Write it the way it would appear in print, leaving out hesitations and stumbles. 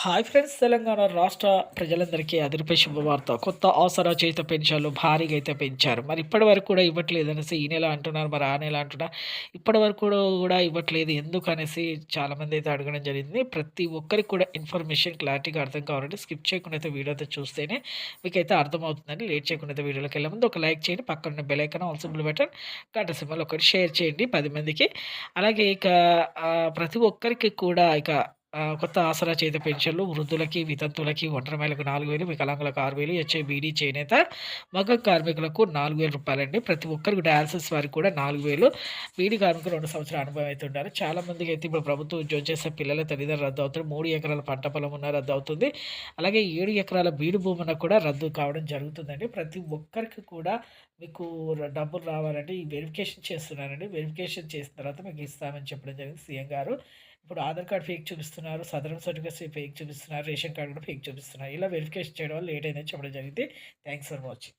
Hi friends! Telangana రాష్ట్ర ప్రజలందరికీ అదిరిపే శుభవార్త. కొత్త ఆసరా చేయుత పెన్షన్‌లు భారీగా అయితే పెంచారు. మరి ఇప్పటివరకు కూడా ఇవ్వట్లేదనేసి ఈ నెల అంటున్నారు. మరి ఆ నెల అంటున్నారు. ఇప్పటివరకు కూడా ఇవ్వట్లేదు ఎందుకనేసి చాలామంది అయితే అడగడం జరిగింది. ప్రతి ఒక్కరికి కూడా ఇన్ఫర్మేషన్ క్లారిటీగా అర్థం కావాలంటే స్కిప్ చేయకుండా అయితే వీడియో అయితే చూస్తేనే మీకైతే అర్థమవుతుందండి. లేట్ చేయకుండా అయితే వీడియోలోకెళ్ళే ముందు ఒక లైక్ చేయండి. పక్కన bell icon all symbol button గంట సింబల్ ఒకటి షేర్ చేయండి 10 మందికి. అలాగే ఇక ప్రతి ఒక్కరికి కూడా ఇక కొత్త ఆసరా చేయుత పెన్షన్‌లు వృద్ధులకి, వితంతువులకి, ఒంటరి మహిళలకు 4,000, వికలాంగులకు 6,000, హెచ్ఐబీడీ, చేనేత, మగ్గం కార్మికులకు రూ. 4,000 ప్రతి ఒక్కరికి డయాలసిస్ వారికి కూడా 4,000 బీడీ కార్మికులు 2 సంవత్సరాల అనుభవం అయితే ఉండాలి. చాలా మందికైతే ఇప్పుడు ప్రభుత్వం ఉద్యోగం చేసే పిల్లల తల్లిదండ్రులు రద్దవుతారు. 3 ఎకరాల పంట పొలం ఉన్న రద్దవుతుంది. అలాగే 7 ఎకరాల బీడు భూమున కూడా రద్దు కావడం జరుగుతుందండి. ప్రతి ఒక్కరికి కూడా మీకు డబ్బులు రావాలంటే ఈ వెరిఫికేషన్ చేస్తున్నారండి. వెరిఫికేషన్ చేసిన తర్వాత మీకు ఇస్తామని చెప్పడం జరిగింది సీఎం గారు. ఇప్పుడు ఆధార్ కార్డ్ ఫేక్ చూపిస్తున్నారు. సదరన్ సర్టిఫికేట్స్ ఫేక్ చూపిస్తున్నారు. రేషన్ కార్డ్ కూడా ఫేక్ చూపిస్తున్నారు. ఇలా వెరిఫికేషన్ చేయడం వల్ల లేట్ అయిందని చెప్పడం జరిగింది. Thanks for watching.